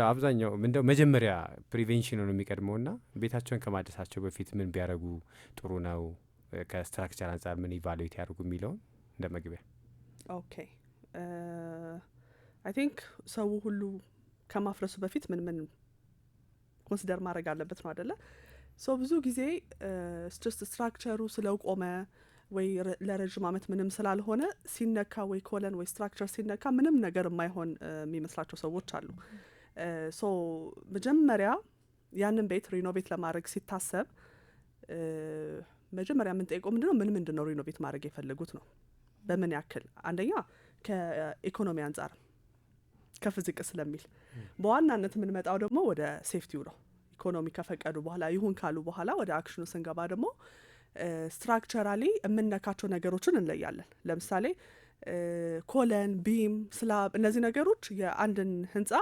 አብዛኛው እንደው መጀመሪያ ፕሪቬንሽኑ ነው የሚቀድመውና ቤታቸውን ከማደሳቸው በፊት ምን ቢያደርጉ ጥሩ ነው ከስትራክቸር አንጻር ምን ኢቫሉዌት ያደርጉ የሚለውን እንደ መግቢያ። ኦኬ አይ ቲንክ ሰው ሁሉ ከማፍረሱ በፊት ምን ኮንሲደር ማድረግ አለበት ነው አይደለ? ሶ ብዙ ጊዜ ስትረስ ስትራክቸሩ ስለቆመ ወይ ለረጅም አመት ምንም ስላልሆነ ሲነካ ወይ ኮለን ወይ ስትራክቸር ሲነካ ምንም ነገር የማይሆን የሚመስላቸው ሰዎች አሉ። ሶ መጀመሪያ ያንን ቤት ሪኖቬት ለማድረግ ሲታሰብ መጀመሪያ የምንጠይቀው ምንድነው ምንድነው ሪኖቬት ማድረግ የፈለጉት ነው። በምን ያክል አንደኛ ከኢኮኖሚ አንጻር ከፍ ዝቅ ስለሚል በዋናነት የምንመጣው ደግሞ ወደ ሴፍቲው ነው። ኢኮኖሚ ከፈቀዱ በኋላ ይሁን ካሉ በኋላ ወደ አክሽኑ ስንገባ ደግሞ ስትራክቸራሊ የምንነካቸው ነገሮችን እንለያለን። ለምሳሌ ኮለን፣ ቢም፣ ስላብ እነዚህ ነገሮች የአንድን ህንጻ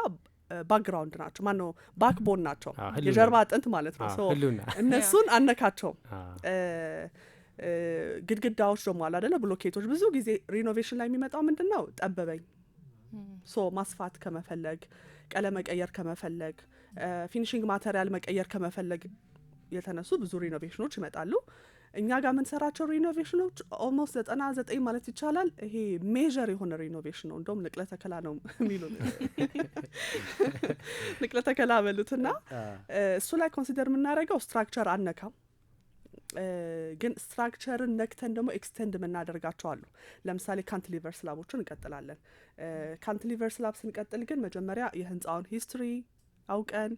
ባክግራውንድ ናቸው። ማነው ባክቦን ናቸው፣ የጀርባ አጥንት ማለት ነው። ሶ እነሱን አነካቸውም። ግድግዳዎች ደግሞ አለ አይደለ፣ ብሎኬቶች። ብዙ ጊዜ ሪኖቬሽን ላይ የሚመጣው ምንድነው ጠበበኝ ሶ ማስፋት ከመፈለግ፣ ቀለም መቀየር ከመፈለግ፣ ፊኒሺንግ ማቴሪያል መቀየር ከመፈለግ የተነሱ ብዙ ሪኖቬሽኖች ይመጣሉ። እኛ ጋር የምንሰራቸው ሪኖቬሽኖች ኦልሞስት 99 ማለት ይቻላል ይሄ ሜጀር የሆነ ሪኖቬሽን ነው። እንደውም ንቅለ ተከላ ነው የሚሉን ንቅለ ተከላ በሉትና እሱ ላይ ኮንሲደር የምናደርገው ስትራክቸር አነካም። ግን ስትራክቸርን ነክተን ደግሞ ኤክስቴንድ የምናደርጋቸው አሉ። ለምሳሌ ካንትሊቨር ስላቦችን እንቀጥላለን። ካንትሊቨር ስላብ ስንቀጥል ግን መጀመሪያ የህንፃውን ሂስትሪ አውቀን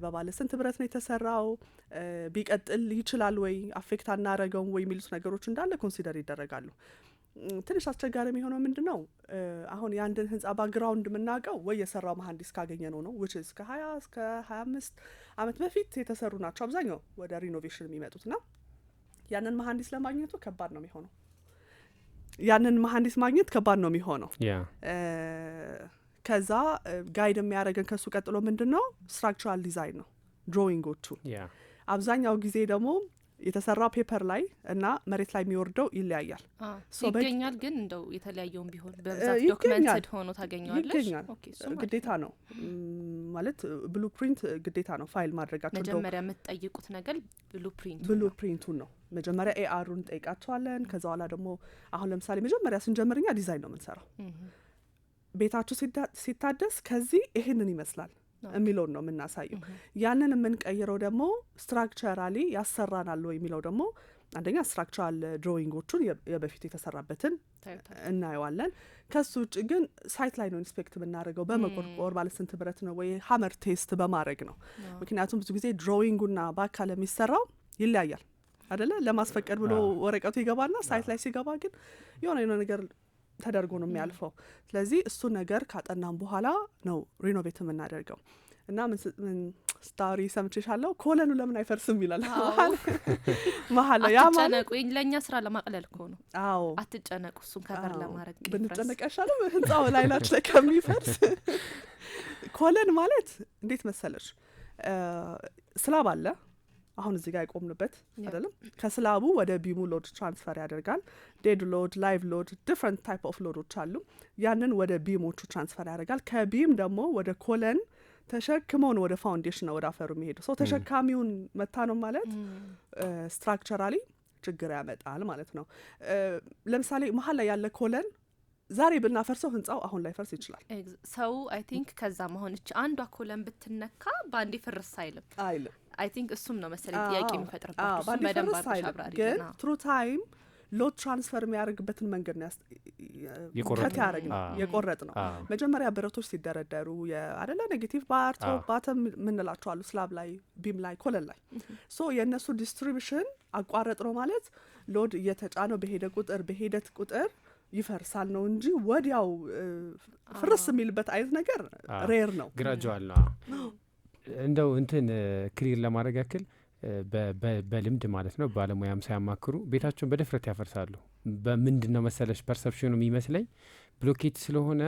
በባለ ስንት ብረት ነው የተሰራው፣ ቢቀጥል ይችላል ወይ፣ አፌክት አናረገውም ወይ የሚሉት ነገሮች እንዳለ ኮንሲደር ይደረጋሉ። ትንሽ አስቸጋሪ የሚሆነው ምንድነው አሁን የአንድን ህንጻ ባክግራውንድ የምናውቀው ወይ የሰራው መሐንዲስ ካገኘ ነው which is ከ20 እስከ 25 አመት በፊት የተሰሩ ናቸው አብዛኛው ወደ ሪኖቬሽን የሚመጡትና ያንን መሐንዲስ ለማግኘቱ ከባድ ነው የሚሆነው። ያንን መሐንዲስ ማግኘት ከባድ ነው የሚሆነው። ከዛ ጋይድ የሚያደርገን ከሱ ቀጥሎ ምንድነው ስትራክቸራል ዲዛይን ነው፣ ድሮዊንጎቹ። አብዛኛው ጊዜ ደግሞ የተሰራው ፔፐር ላይ እና መሬት ላይ የሚወርደው ይለያያል። ይገኛል ግን እንደው የተለያየውን ቢሆን በብዛት ዶክመንትድ ሆኖ ታገኘዋለሽ። ግዴታ ነው ማለት ብሉፕሪንት ግዴታ ነው ፋይል ማድረጋቸው። መጀመሪያ የምትጠይቁት ነገር ብሉፕሪንቱን ነው። መጀመሪያ ኤአሩን ጠይቃቸዋለን። ከዛ በኋላ ደግሞ አሁን ለምሳሌ መጀመሪያ ስንጀምርኛ ዲዛይን ነው የምንሰራው። ቤታችሁ ሲታደስ ከዚህ ይሄንን ይመስላል የሚለውን ነው የምናሳየው። ያንን የምንቀይረው ደግሞ ስትራክቸራሊ ያሰራናል ወይ የሚለው ደግሞ አንደኛ ስትራክቸራል ድሮዊንጎቹን የበፊት የተሰራበትን እናየዋለን። ከሱ ውጭ ግን ሳይት ላይ ነው ኢንስፔክት የምናደርገው በመቆርቆር ባለ ስንት ብረት ነው ወይ ሀመር ቴስት በማድረግ ነው። ምክንያቱም ብዙ ጊዜ ድሮዊንጉና በአካል የሚሰራው ይለያያል አይደለ? ለማስፈቀድ ብሎ ወረቀቱ ይገባና ሳይት ላይ ሲገባ ግን የሆነ ነገር ተደርጎ ነው የሚያልፈው። ስለዚህ እሱ ነገር ካጠናም በኋላ ነው ሪኖቬት የምናደርገው። እና ምን ስታሪ ሰምቼሻለሁ ኮለኑ ለምን አይፈርስም ይላል መሀል ያ ማለት ለኛ ስራ ለማቅለል እኮ ነው። አዎ አትጨነቁ፣ እሱን ከበር ለማድረግ ብንጨነቅ ያሻለው ህንጻው ላይ ላይ ከሚፈርስ። ኮለን ማለት እንዴት መሰለሽ ስላብ አለ አሁን እዚህ ጋር የቆምንበት አይደለም። ከስላቡ ወደ ቢሙ ሎድ ትራንስፈር ያደርጋል። ዴድ ሎድ፣ ላይቭ ሎድ፣ ዲፍረንት ታይፕ ኦፍ ሎዶች አሉ። ያንን ወደ ቢሞቹ ትራንስፈር ያደርጋል። ከቢም ደግሞ ወደ ኮለን ተሸክመው ነው ወደ ፋውንዴሽን ነው ወደ አፈሩ የሚሄዱ። ሰው ተሸካሚውን መታ ነው ማለት ስትራክቸራሊ ችግር ያመጣል ማለት ነው። ለምሳሌ መሀል ላይ ያለ ኮለን ዛሬ ብናፈርሰው ህንጻው አሁን ላይ ፈርስ ይችላል። ሰው አይ ቲንክ ከዛ መሆንች አንዷ ኮለን ብትነካ ባንዴ ፍርስ አይልም። አይ ቲንክ እሱም ነው መሰለኝ ጥያቄ የሚፈጥርባችሁ። እሱም በደንብ አብራሪ ግን ትሩ ታይም ሎድ ትራንስፈር የሚያደርግበትን መንገድ ነው የቆረጥ ነው። መጀመሪያ ብረቶች ሲደረደሩ አደላ ኔጌቲቭ ባር ቶፕ ባተም ምንላቸው አሉ ስላብ ላይ፣ ቢም ላይ፣ ኮለን ላይ። ሶ የእነሱ ዲስትሪቢሽን አቋረጥ ነው ማለት ሎድ እየተጫነው በሄደት ቁጥር ይፈርሳል ነው እንጂ ወዲያው ፍርስ የሚልበት አይነት ነገር ሬር ነው። ግራጁዋል ነው። እንደው እንትን ክሊር ለማድረግ ያክል በልምድ ማለት ነው ባለሙያም ሳያማክሩ ቤታቸውን በድፍረት ያፈርሳሉ። በምንድነው መሰለሽ ፐርሰፕሽኑ የሚመስለኝ ብሎኬት ስለሆነ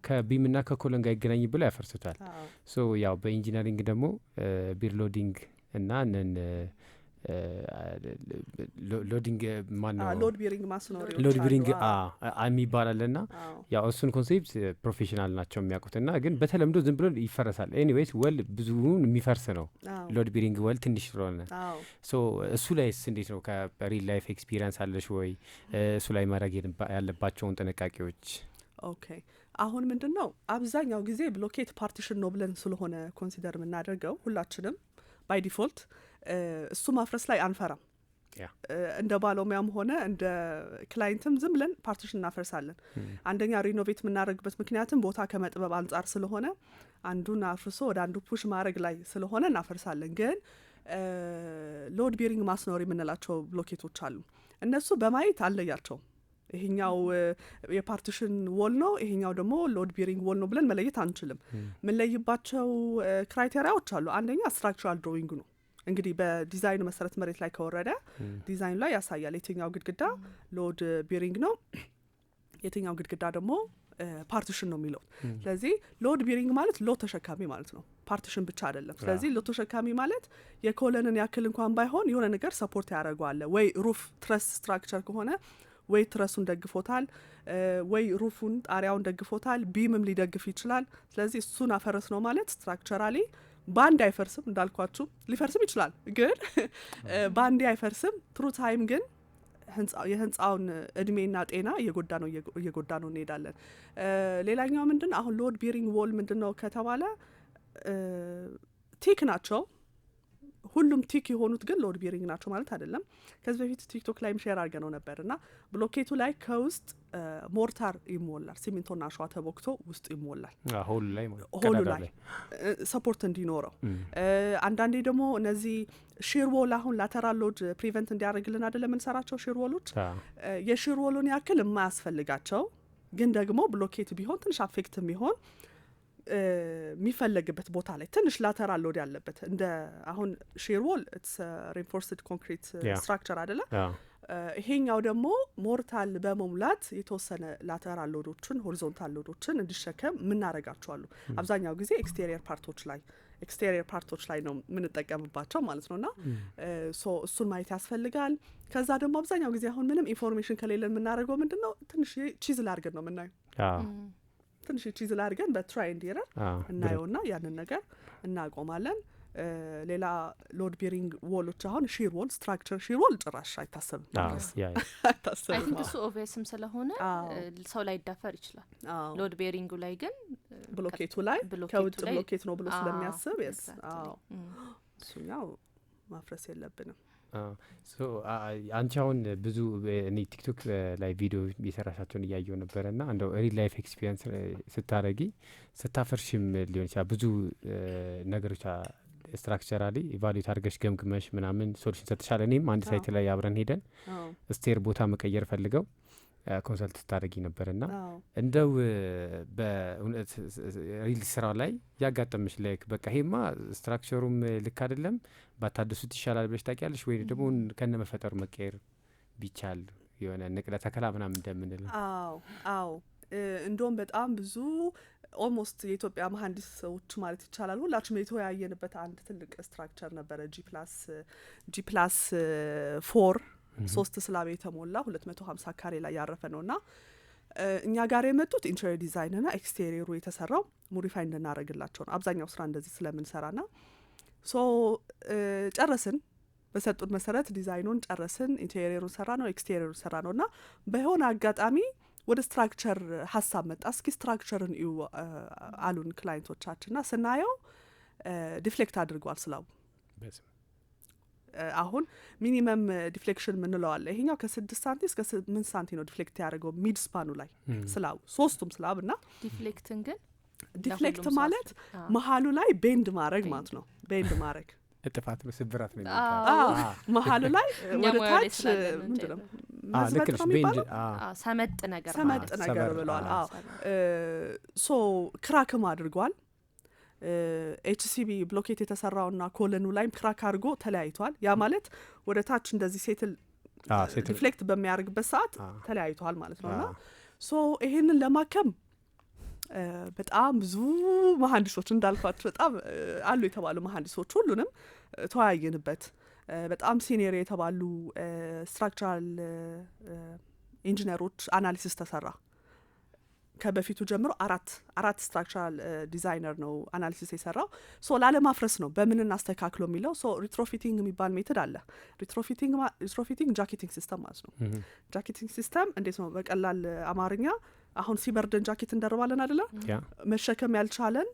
ከቢምና ከኮለን ጋር ይገናኝ ብለው ያፈርሱታል። ሶ ያው በኢንጂነሪንግ ደግሞ ቢር ሎዲንግ እና ሎዲንግ ማነው ሎድ ቢሪንግ ማስኖሪዎች ሎድ ቢሪንግ የሚባላል ና ያው እሱን ኮንሴፕት ፕሮፌሽናል ናቸው የሚያውቁትና ግን በተለምዶ ዝም ብሎ ይፈረሳል። ኤኒዌይስ ወል ብዙውን የሚፈርስ ነው ሎድ ቢሪንግ ወል ትንሽ ስለሆነ ሶ እሱ ላይስ እንዴት ነው? ከሪል ላይፍ ኤክስፒሪየንስ አለሽ ወይ እሱ ላይ ማድረግ ያለባቸውን ጥንቃቄዎች? ኦኬ አሁን ምንድን ነው አብዛኛው ጊዜ ብሎኬት ፓርቲሽን ነው ብለን ስለሆነ ኮንሲደር የምናደርገው ሁላችንም ባይ ዲፎልት እሱ ማፍረስ ላይ አንፈራም። እንደ ባለሙያም ሆነ እንደ ክላይንትም ዝም ብለን ፓርቲሽን እናፈርሳለን። አንደኛ ሪኖቬት የምናደርግበት ምክንያትም ቦታ ከመጥበብ አንጻር ስለሆነ አንዱን አፍርሶ ወደ አንዱ ፑሽ ማድረግ ላይ ስለሆነ እናፈርሳለን። ግን ሎድ ቤሪንግ ማስኖር የምንላቸው ብሎኬቶች አሉ። እነሱ በማየት አለያቸውም። ይሄኛው የፓርቲሽን ዎል ነው፣ ይሄኛው ደግሞ ሎድ ቤሪንግ ዎል ነው ብለን መለየት አንችልም። የምንለይባቸው ክራይቴሪያዎች አሉ። አንደኛ ስትራክቸራል ድሮዊንግ ነው። እንግዲህ በዲዛይኑ መሰረት መሬት ላይ ከወረደ ዲዛይኑ ላይ ያሳያል የትኛው ግድግዳ ሎድ ቤሪንግ ነው፣ የትኛው ግድግዳ ደግሞ ፓርቲሽን ነው የሚለው። ስለዚህ ሎድ ቤሪንግ ማለት ሎድ ተሸካሚ ማለት ነው፣ ፓርቲሽን ብቻ አይደለም። ስለዚህ ሎድ ተሸካሚ ማለት የኮለንን ያክል እንኳን ባይሆን የሆነ ነገር ሰፖርት ያደርገዋል። ወይ ሩፍ ትረስ ስትራክቸር ከሆነ ወይ ትረሱን ደግፎታል፣ ወይ ሩፉን ጣሪያውን ደግፎታል፣ ቢምም ሊደግፍ ይችላል። ስለዚህ እሱን አፈረስ ነው ማለት ስትራክቸራሊ ባንድ አይፈርስም። እንዳልኳችሁ ሊፈርስም ይችላል ግን ባንድ አይፈርስም። ትሩ ታይም ግን የህንፃውን እድሜና ጤና እየጎዳ ነው እንሄዳለን። ሌላኛው ምንድን አሁን ሎድ ቤሪንግ ዎል ምንድን ነው ከተባለ ቲክ ናቸው። ሁሉም ቲክ የሆኑት ግን ሎድ ቤሪንግ ናቸው ማለት አይደለም። ከዚህ በፊት ቲክቶክ ላይም ሼር አድርገ ነው ነበር እና ብሎኬቱ ላይ ከውስጥ ሞርታር ይሞላል፣ ሲሚንቶና አሸዋ ተቦክቶ ውስጥ ይሞላል ሆሉ ላይ ሰፖርት እንዲኖረው። አንዳንዴ ደግሞ እነዚህ ሺር ዎል አሁን ላተራል ሎድ ፕሪቨንት እንዲያደርግልን አይደለም የምንሰራቸው ሺር ዎሎች። የሺር ዎሉን ያክል የማያስፈልጋቸው ግን ደግሞ ብሎኬት ቢሆን ትንሽ አፌክት ቢሆን የሚፈለግበት ቦታ ላይ ትንሽ ላተራል ሎድ ያለበት እንደ አሁን ሼር ዎል ኢትስ ሪንፎርስድ ኮንክሪት ስትራክቸር አይደለ? ይሄኛው ደግሞ ሞርታል በመሙላት የተወሰነ ላተራል ሎዶችን ሆሪዞንታል ሎዶችን እንዲሸከም ምናረጋቸዋሉ። አብዛኛው ጊዜ ኤክስቴሪየር ፓርቶች ላይ ነው የምንጠቀምባቸው ማለት ነውና እሱን ማየት ያስፈልጋል። ከዛ ደግሞ አብዛኛው ጊዜ አሁን ምንም ኢንፎርሜሽን ከሌለን የምናደርገው ምንድነው ትንሽ ቺዝል አድርገን ነው የምናየው። ትንሽ ቺዝል አድርገን በትራይ ኤንድ ኤረር እናየውና ያንን ነገር እናቆማለን። ሌላ ሎድ ቤሪንግ ዎሎች አሁን ሺር ዎል ስትራክቸር ሺር ዎል ጭራሽ አይታሰብም። እሱ ኦቬስም ስለሆነ ሰው ላይ ይዳፈር ይችላል። ሎድ ቤሪንጉ ላይ ግን ብሎኬቱ ላይ ከውጭ ብሎኬት ነው ብሎ ስለሚያስብ እሱኛው ማፍረስ የለብንም። አንቺ አሁን ብዙ እኔ ቲክቶክ ላይ ቪዲዮ የሰራሻቸውን እያየው ነበረ ና እንደው ሪል ላይፍ ኤክስፒሪየንስ ስታረጊ ስታፈርሽም ሊሆን ይችላል ብዙ ነገሮች ስትራክቸራሊ ኢቫሉዌት አድርገሽ ገምግመሽ ምናምን ሶሉሽን ሰጥሻል። እኔም አንድ ሳይት ላይ አብረን ሄደን ስቴር ቦታ መቀየር ፈልገው ኮንሰልት ስታደረጊ ነበር ና እንደው በእውነት ሪል ስራው ላይ ያጋጠምሽ ላይክ በቃ ይሄማ ስትራክቸሩም ልክ አይደለም ባታደሱት ይሻላል ብለሽ ታውቂያለሽ ወይ? ደግሞ ከነ መፈጠሩ መቀየር ቢቻል የሆነ ንቅለ ተከላ ምናምን እንደምንል። አዎ እንደውም በጣም ብዙ ኦልሞስት የኢትዮጵያ መሀንዲሶች ማለት ይቻላል ሁላችንም የተወያየንበት አንድ ትልቅ ስትራክቸር ነበረ G+4 3 ስላብ የተሞላ 250 ካሬ ላይ ያረፈ ነውና እኛ ጋር የመጡት ኢንቴሪየር ዲዛይን እና ኤክስቴሪየሩ የተሰራው ሞዲፋይ እንድናደርግላቸው ነው። አብዛኛው ስራ እንደዚህ ስለምንሰራና ጨረስን። በሰጡን መሰረት ዲዛይኑን ጨረስን፣ ኢንቴሪየሩን ሰራ ነው፣ ኤክስቴሪየሩን ሰራ ነውና በሆነ አጋጣሚ ወደ ስትራክቸር ሀሳብ መጣ። እስኪ ስትራክቸርን እዩ አሉን ክላይንቶቻችንና ስናየው ዲፍሌክት አድርጓል ስላው። አሁን ሚኒመም ዲፍሌክሽን ምንለው አለ። ይሄኛው ከ6 ሳንቲ እስከ 8 ሳንቲ ነው ዲፍሌክት ያደርገው ሚድ ስፓኑ ላይ ስላው ሶስቱም ስላብ እና ዲፍሌክትን ግን ዲፍሌክት ማለት መሀሉ ላይ ቤንድ ማድረግ ማለት ነው። ቤንድ ማድረግ እጥፋት ነው፣ ስብራት ነው። መሀሉ ላይ ወደ ታች ምንድነው ልክ ነሽ ቤንድ ሰመጥ ነገር ብለዋል። ክራክም አድርጓል። ኤችሲቢ ብሎኬት የተሰራውና ኮለኑ ላይም ክራክ አድርጎ ተለያይቷል። ያ ማለት ወደ ታች እንደዚህ ሴትል ሪፍሌክት በሚያደርግበት ሰዓት ተለያይቷል ማለት ነውና ይሄንን ለማከም በጣም ብዙ መሀንዲሶች እንዳልኳቸው በጣም አሉ የተባሉ መሀንዲሶች ሁሉንም ተወያየንበት በጣም ሲኒየር የተባሉ ስትራክቸራል ኢንጂነሮች አናሊሲስ ተሰራ። ከበፊቱ ጀምሮ አራት ስትራክቸራል ዲዛይነር ነው አናሊሲስ የሰራው። ሶ ላለማፍረስ ነው በምን እናስተካክሎ የሚለው። ሶ ሪትሮፊቲንግ የሚባል ሜትድ አለ። ሪትሮፊቲንግ ጃኬቲንግ ሲስተም ማለት ነው። ጃኬቲንግ ሲስተም እንዴት ነው በቀላል አማርኛ፣ አሁን ሲበርደን ጃኬት እንደርባለን አይደለ? መሸከም ያልቻለን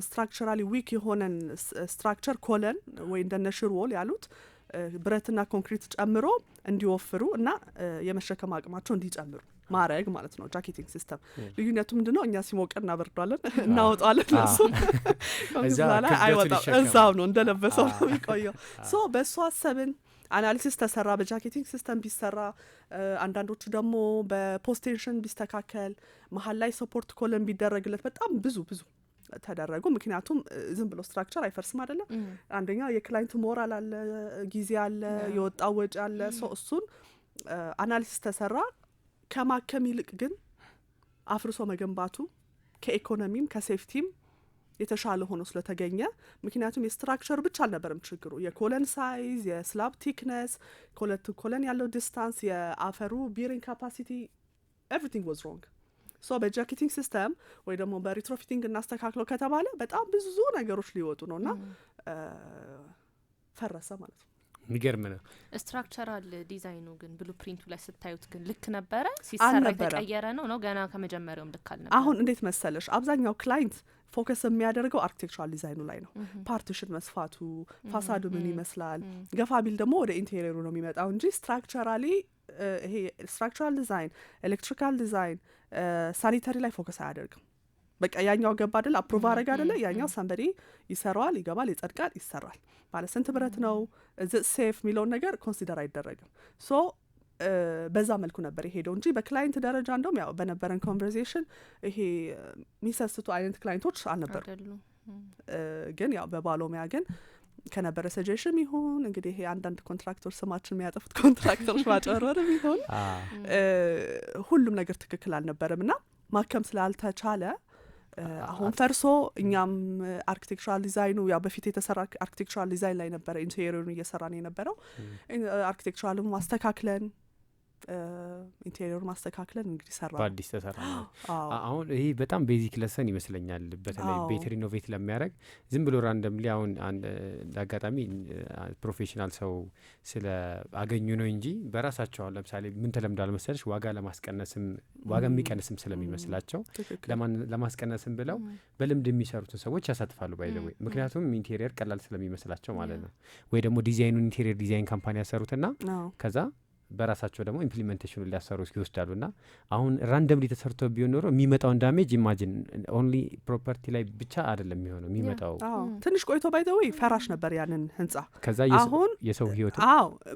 ስትራክቸራሊ ዊክ የሆነን ስትራክቸር ኮለን ወይ እንደነ ሽርወል ያሉት ብረትና ኮንክሪት ጨምሮ እንዲወፍሩ እና የመሸከም አቅማቸው እንዲጨምሩ ማረግ ማለት ነው ጃኬቲንግ ሲስተም። ልዩነቱ ምንድነው? እኛ ሲሞቀን እናበርዷለን፣ እናወጣለን፣ እሱ ከዛ አይወጣም፣ እዛው ነው እንደለበሰው ነው የሚቆየው። ሶ በእሱ አሰብን፣ አናሊሲስ ተሰራ፣ በጃኬቲንግ ሲስተም ቢሰራ፣ አንዳንዶቹ ደግሞ በፖስቴንሽን ቢስተካከል፣ መሀል ላይ ሰፖርት ኮለን ቢደረግለት፣ በጣም ብዙ ተደረጉ። ምክንያቱም ዝም ብሎ ስትራክቸር አይፈርስም አይደለም። አንደኛ የክላይንቱ ሞራል አለ፣ ጊዜ አለ፣ የወጣው ወጪ አለ። እሱን አናሊሲስ ተሰራ። ከማከም ይልቅ ግን አፍርሶ መገንባቱ ከኢኮኖሚም ከሴፍቲም የተሻለ ሆኖ ስለተገኘ፣ ምክንያቱም የስትራክቸር ብቻ አልነበረም ችግሩ፣ የኮለን ሳይዝ፣ የስላብ ቲክነስ፣ ኮለን ያለው ዲስታንስ፣ የአፈሩ ቢሪንግ ካፓሲቲ፣ ኤቭሪቲንግ ዋዝ ሮንግ። ሶ በጃኬቲንግ ሲስተም ወይ ደግሞ በሪትሮፊቲንግ እናስተካክለው ከተባለ በጣም ብዙ ነገሮች ሊወጡ ነው እና ፈረሰ ማለት ነው። የሚገርም ነው። ስትራክቸራል ዲዛይኑ ግን ብሉ ፕሪንቱ ላይ ስታዩት ግን ልክ ነበረ? ሲሰራ የተቀየረ ነው ገና ከመጀመሪያውም ልክ አልነበረ? አሁን እንዴት መሰለሽ አብዛኛው ክላይንት ፎከስ የሚያደርገው አርኪቴክቸራል ዲዛይኑ ላይ ነው። ፓርቲሽን መስፋቱ፣ ፋሳዱ ምን ይመስላል፣ ገፋ ቢል ደግሞ ወደ ኢንቴሪየሩ ነው የሚመጣው እንጂ ስትራክቸራሊ ይሄ ስትራክቸራል ዲዛይን፣ ኤሌክትሪካል ዲዛይን፣ ሳኒተሪ ላይ ፎከስ አያደርግም። በቃ ያኛው ገባ አይደል አፕሩቭ አረጋ አይደል፣ ያኛው ሰንበዲ ይሰራዋል፣ ይገባል፣ ይጸድቃል፣ ይሰራል። ባለ ስንት ብረት ነው ሴፍ የሚለውን ነገር ኮንሲደር አይደረግም። ሶ በዛ መልኩ ነበር የሄደው እንጂ በክላይንት ደረጃ እንደውም ያው በነበረን ኮንቨርሴሽን ይሄ የሚሰስቱ አይነት ክላይንቶች አልነበሩም። ግን ያው በባለሙያ ግን ከነበረ ሰጀሽን ይሁን እንግዲህ ይሄ አንዳንድ ኮንትራክተሮች ስማችን የሚያጠፉት ኮንትራክተሮች ማጨረርም ይሁን ሁሉም ነገር ትክክል አልነበረም እና ማከም ስላልተቻለ አሁን ፈርሶ እኛም አርኪቴክቸራል ዲዛይኑ ያው በፊት የተሰራ አርኪቴክቸራል ዲዛይን ላይ ነበረ ኢንቴሪየሩን እየሰራን የነበረው። አርኪቴክቸራልም ማስተካክለን ኢንቴሪየር ማስተካክለን እንግዲህ ሰራ በአዲስ ተሰራ። አሁን ይሄ በጣም ቤዚክ ለሰን ይመስለኛል። በተለይ ቤት ሪኖቬት ለሚያደርግ ዝም ብሎ ራንደምሊ አሁን አጋጣሚ ፕሮፌሽናል ሰው ስለ አገኙ ነው እንጂ በራሳቸው አሁን ለምሳሌ ምን ተለምዷል መሰለሽ ዋጋ ለማስቀነስም ዋጋ የሚቀንስም ስለሚመስላቸው ለማስቀነስም ብለው በልምድ የሚሰሩትን ሰዎች ያሳትፋሉ ባይዘው። ምክንያቱም ኢንቴሪየር ቀላል ስለሚመስላቸው ማለት ነው። ወይ ደግሞ ዲዛይኑን ኢንቴሪየር ዲዛይን ካምፓኒ ያሰሩትና ከዛ በራሳቸው ደግሞ ኢምፕሊሜንቴሽኑን ሊያሰሩ ይወስዳሉ። ና አሁን ራንደምሊ ተሰርቶ ቢሆን ኖሮ የሚመጣውን ዳሜጅ ኢማጂን ኦንሊ ፕሮፐርቲ ላይ ብቻ አይደለም የሚሆነው የሚመጣው። ትንሽ ቆይቶ ባይዘው ፈራሽ ነበር ያንን ህንጻ። ከዛ የሰው ህይወት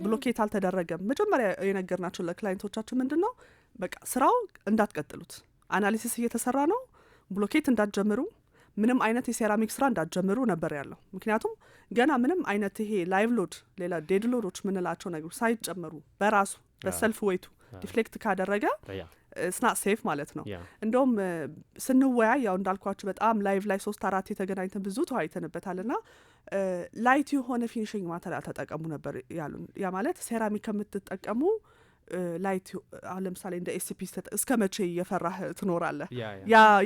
ብሎኬት አልተደረገም። መጀመሪያ የነገርናቸው ለክላይንቶቻችን ምንድን ነው በቃ ስራው እንዳትቀጥሉት፣ አናሊሲስ እየተሰራ ነው፣ ብሎኬት እንዳትጀምሩ፣ ምንም አይነት የሴራሚክ ስራ እንዳትጀምሩ ነበር ያለው። ምክንያቱም ገና ምንም አይነት ይሄ ላይቭ ሎድ ሌላ ዴድ ሎዶች ምንላቸው ነገሮች ሳይጨመሩ በራሱ በሰልፍ ዌይቱ ዲፍሌክት ካደረገ ስናት ሴፍ ማለት ነው። እንደውም ስንወያይ ያው እንዳልኳችሁ በጣም ላይቭ ላይ 3-4 የተገናኝተን ብዙ ተወያይተንበታል ና ላይት የሆነ ፊኒሽንግ ማተሪያል ተጠቀሙ ነበር ያሉን። ያ ማለት ሴራሚክ ከምትጠቀሙ ላይት አሁን ለምሳሌ እንደ ኤስሲፒ እስከ መቼ እየፈራህ ትኖራለህ?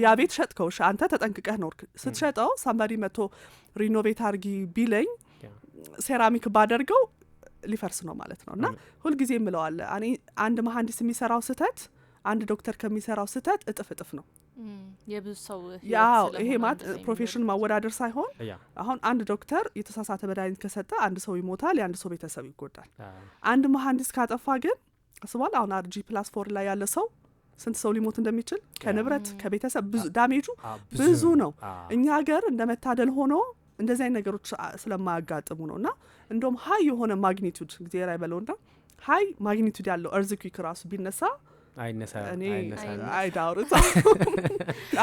ያ ቤት ሸጥከው አንተ ተጠንቅቀህ ኖርክ። ስትሸጠው ሳምባዲ መጥቶ ሪኖቬት አርጊ ቢለኝ ሴራሚክ ባደርገው ሊፈርስ ነው ማለት ነው። እና ሁልጊዜ እምለዋለ እኔ አንድ መሀንዲስ የሚሰራው ስህተት አንድ ዶክተር ከሚሰራው ስህተት እጥፍ ነው። የብዙ ሰው ያው ይሄ ማለት ፕሮፌሽን ማወዳደር ሳይሆን አሁን አንድ ዶክተር የተሳሳተ መድኃኒት ከሰጠ አንድ ሰው ይሞታል፣ የአንድ ሰው ቤተሰብ ይጎዳል። አንድ መሀንዲስ ካጠፋ ግን አስባል አሁን RG+4 ላይ ያለ ሰው ስንት ሰው ሊሞት እንደሚችል ከንብረት ከቤተሰብ ብዙ ዳሜጁ ብዙ ነው። እኛ ሀገር እንደመታደል ሆኖ እንደዚህ አይነት ነገሮች ስለማያጋጥሙ ነውና እንደውም ሀይ የሆነ ማግኒቱድ ጊዜ ላይ በለውና ሀይ ማግኒቱድ ያለው እርዝኩዊክ ራሱ ቢነሳ አይዳውሩት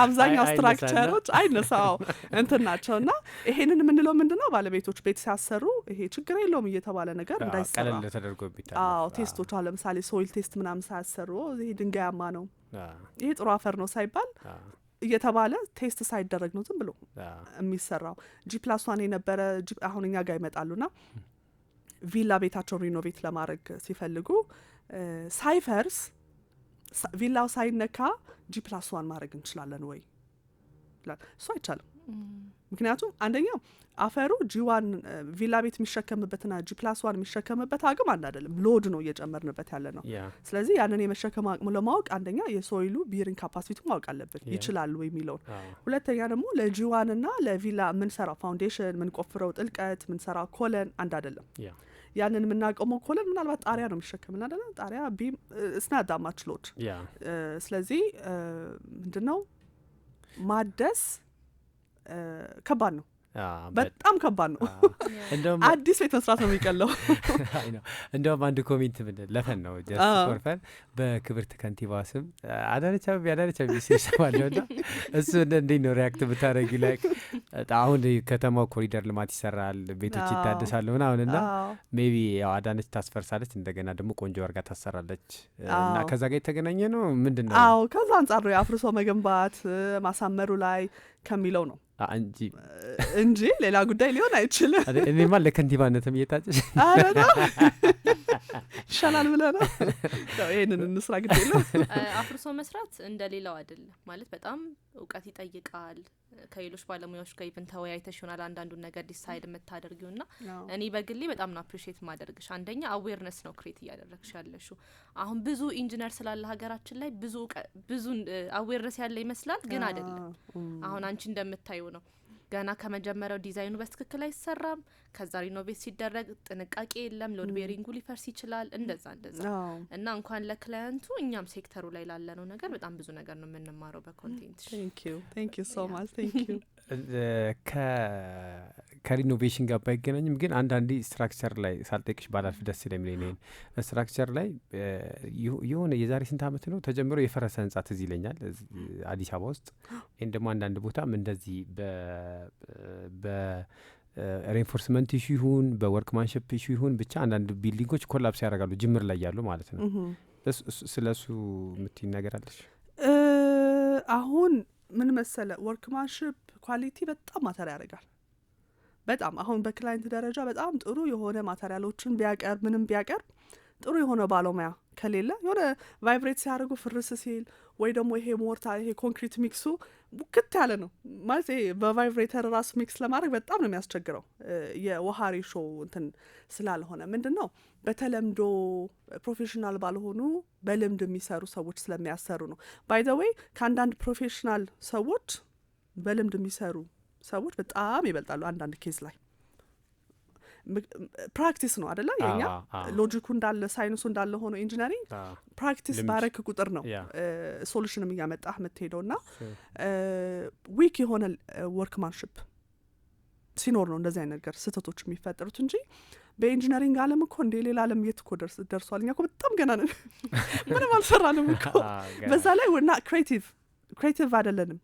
አብዛኛው ስትራክቸሮች አይነሳው እንትን ናቸውና ይሄንን የምንለው ምንድነው ባለቤቶች ቤት ሲያሰሩ ይሄ ችግር የለውም እየተባለ ነገር እንዳይሰራ ቀለል ተደርጎ ቢታል። ቴስቶች አለ ለምሳሌ ሶይል ቴስት ምናምን ሳያሰሩ ይሄ ድንጋያማ ነው ይሄ ጥሩ አፈር ነው ሳይባል እየተባለ ቴስት ሳይደረግ ነው ዝም ብሎ የሚሰራው። G+1 የነበረ አሁን እኛ ጋር ይመጣሉና ቪላ ቤታቸውን ሪኖቬት ለማድረግ ሲፈልጉ ሳይፈርስ ቪላው ሳይነካ G+1 ማድረግ እንችላለን ወይ እሱ አይቻልም ምክንያቱም አንደኛው አፈሩ G1 ቪላ ቤት የሚሸከምበትና G+1 የሚሸከምበት አቅም አንድ አይደለም ሎድ ነው እየጨመርንበት ያለ ነው ስለዚህ ያንን የመሸከም አቅሙ ለማወቅ አንደኛ የሶይሉ ቢሪንግ ካፓሲቲ ማወቅ አለብን ይችላል ወይ የሚለው ሁለተኛ ደግሞ ለG1 እና ለቪላ ምን ሰራ ፋውንዴሽን ምን ቆፍረው ጥልቀት ምን ሰራ ኮለን አንድ አይደለም ያንን የምናቆመው ኮለን ምናልባት ጣሪያ ነው የሚሸከምና አይደለ ጣሪያ ቢም ስናዳማች ሎድ ስለዚህ ምንድነው ማደስ ከባድ ነው በጣም ከባድ ነው አዲስ ቤት መስራት ነው የሚቀለው እንደውም አንድ ኮሜንት ምን ለፈን ነው ጀስት ፎርፈን በክብርት ከንቲባ ስም አዳነች አቤቤ ሲሰማለውና እሱ እንዴት ነው ሪያክት ብታረጊ ላይክ አሁን ከተማው ኮሪደር ልማት ይሰራል ቤቶች ይታደሳሉ ምናምንና ሜቢ ያው አዳነች ታስፈርሳለች እንደገና ደግሞ ቆንጆ ወርጋ ታሰራለች እና ከዛ ጋር የተገናኘ ነው ምንድነው አዎ ከዛ አንጻር ነው አፍርሶ መገንባት ማሳመሩ ላይ ከሚለው ነው እንጂ ሌላ ጉዳይ ሊሆን አይችልም እኔማ ለከንቲባነትም እየታጨሽ ይሻላል ብለህ ነው ይሄንን እንስራ ግድ የለም አፍርሶ መስራት እንደሌላው አይደለም ማለት በጣም እውቀት ይጠይቃል ከሌሎች ባለሙያዎች ጋር ኢቭን ተወያይተሽ ይሆናል አንዳንዱን ነገር ዲሳይድ የምታደርጊውና እኔ በግሌ በጣም ነው አፕሪሺየት ማደርግሽ አንደኛ አዌርነስ ነው ክሬት እያደረግሽ ያለሽው አሁን ብዙ ኢንጂነር ስላለ ሀገራችን ላይ ብዙ አዌርነስ ያለ ይመስላል ግን አይደለም አሁን አንቺ እንደምታዩ ነው ገና ከመጀመሪያው ዲዛይኑ በትክክል አይሰራም ከዛ ሪኖቬት ሲደረግ ጥንቃቄ የለም ሎድ ቤሪንጉ ሊፈርስ ይችላል እንደዛ እና እንኳን ለክላይንቱ እኛም ሴክተሩ ላይ ላለነው ነገር በጣም ብዙ ነገር ነው የምንማረው በኮንቴንት thank you so much thank you ከሪኖቬሽን ጋር ባይገናኝም ግን አንዳንዴ ስትራክቸር ላይ ሳልጠቅሽ ባላልፍ ደስ ስለሚለኝ ነው ስትራክቸር ላይ የሆነ የዛሬ ስንት አመት ነው ተጀምሮ የፈረሰ ህንጻ ትዝ ይለኛል አዲስ አበባ ውስጥ እንደማ አንዳንድ ቦታም እንደዚህ በሬንፎርስመንት ኢሹ ይሁን በወርክማንሺፕ ኢሹ ይሁን ብቻ አንዳንድ ቢልዲንጎች ኮላፕስ ያደርጋሉ ጅምር ላይ ያሉ ማለት ነው ስለሱ ምትይ ነገር አለሽ አሁን ምን መሰለ ወርክማንሺፕ ኳሊቲ በጣም ማተር ያደርጋል በጣም አሁን በክላይንት ደረጃ በጣም ጥሩ የሆነ ማቴሪያሎችን ቢያቀርብ ምንም ቢያቀርብ ጥሩ የሆነ ባለሙያ ከሌለ የሆነ ቫይብሬት ሲያደርጉ ፍርስ ሲል ወይ ደግሞ ይሄ ሞርታ ይሄ ኮንክሪት ሚክሱ ቡክት ያለ ነው ማለት ይሄ በቫይብሬተር ራሱ ሚክስ ለማድረግ በጣም ነው የሚያስቸግረው የውሃ ሬሾ እንትን ስላልሆነ ምንድነው በተለምዶ ፕሮፌሽናል ባልሆኑ በልምድ የሚሰሩ ሰዎች ስለሚያሰሩ ነው ባይ ዘ ዌይ ከአንዳንድ ፕሮፌሽናል ሰዎች በልምድ የሚሰሩ ሰዎች በጣም ይበልጣሉ አንዳንድ ኬዝ ላይ ፕራክቲስ ነው አይደለ የኛ ሎጂኩ እንዳለ ሳይንሱ እንዳለ ሆኖ ኢንጂነሪንግ ፕራክቲስ ባረክ ቁጥር ነው ሶሉሽንም እያመጣህ የምትሄደውና ዊክ የሆነ ወርክማንሺፕ ሲኖር ነው እንደዚህ አይነት ነገር ስህተቶች የሚፈጠሩት እንጂ በኢንጂነሪንግ ዓለም እኮ እንደ ሌላ ዓለም የት እኮ ደርሷል እኛ እኮ በጣም ገና ነን ምንም አልሰራንም እኮ በዛ ላይ ወና ክሬቲቭ አይደለንም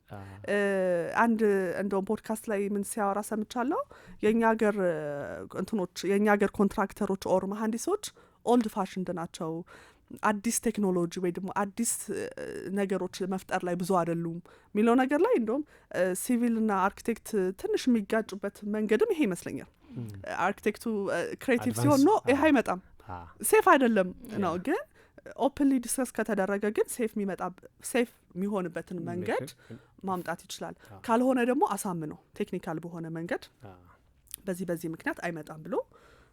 አንድ እንደውም ፖድካስት ላይ ምን ሲያወራ ሰምቻለሁ የኛ ሀገር ኮንትራክተሮች ኦር መሐንዲሶች ኦልድ ፋሽንድ ናቸው አዲስ ቴክኖሎጂ ወይ ደግሞ አዲስ ነገሮች መፍጠር ላይ ብዙ አይደሉም ሚለው ነገር ላይ እንደውም ሲቪልና አርኪቴክት ትንሽ የሚጋጩበት መንገድም ይሄ ይመስለኛል አርኪቴክቱ ክሬቲቭ ሲሆን ነው ይሄ አይመጣም ሴፍ አይደለም ነው ግን ኦፕንሊ ዲስከስ ከተደረገ ግን ሴፍ የሚሆንበትን መንገድ ማምጣት ይችላል ካልሆነ ደግሞ አሳምነው ቴክኒካል በሆነ መንገድ በዚህ ምክንያት አይመጣም ብሎ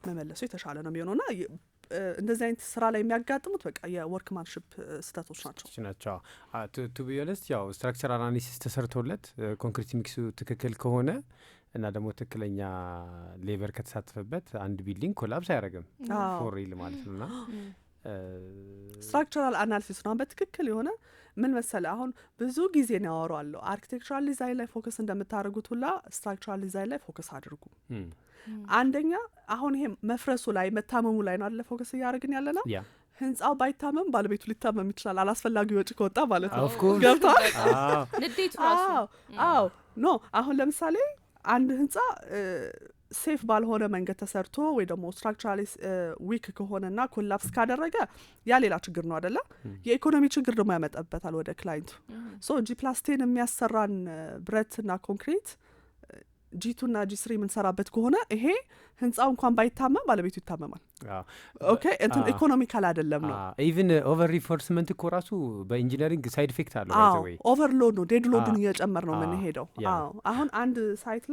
መመለሱ የተሻለ ነው የሚሆነውና እንደዚህ አይነት ስራ ላይ የሚያጋጥሙት በቃ የወርክማንሺፕ ስህተቶች ናቸው ቱ ቢ ኦነስት ያው ስትራክቸራል አናሊሲስ ተሰርቶለት ኮንክሪት ሚክሱ ትክክል ከሆነ እና ደግሞ ትክክለኛ ሌበር ከተሳተፈበት አንድ ቢልዲንግ ኮላፕስ አያደርግም ፎር ሪል ማለት ነውና ስትራክቸራል አናሊሲስ ነው በትክክል የሆነ ምን መሰለ አሁን ብዙ ጊዜ ነው ያወራዋለሁ አርኪቴክቸራል ዲዛይን ላይ ፎከስ እንደምታደርጉት ሁላ ስትራክቸራል ዲዛይን ላይ ፎከስ አድርጉ አንደኛ አሁን ይሄ መፍረሱ ላይ መታመሙ ላይ ነው አለ ፎከስ እያደረግን ያለና ህንጻው ባይታመም ባለቤቱ ሊታመም ይችላል አላስፈላጊ ወጪ ከወጣ ማለት ነው ገብቷል ንዴቱ ራሱ ኖ አሁን ለምሳሌ አንድ ህንጻ ሴፍ ባልሆነ መንገድ ተሰርቶ ወይ ደግሞ ስትራክቸራሊ ዊክ ከሆነና ኮላፕስ ካደረገ ያ ሌላ ችግር ነው አይደለ የኢኮኖሚ ችግር ደግሞ ያመጣበታል ወደ ክላይንቱ ሶ G+10 የሚያሰራን ብረትና ኮንክሪት G2 እና G3 የምንሰራበት ከሆነ ይሄ ህንጻው እንኳን ባይታመም ባለቤቱ ይታመማል። ኦኬ እንትን ኢኮኖሚካል አይደለም ነው። ኢቭን ኦቨር ሪፎርስመንት እኮ ራሱ በኢንጂነሪንግ ሳይድ ኢፌክት አለው። ባይ ዘ ዌይ ኦቨርሎድ ነው፣ ዴድሎድን እየጨመር ነው ምን ሄደው። አሁን አንድ ሳይት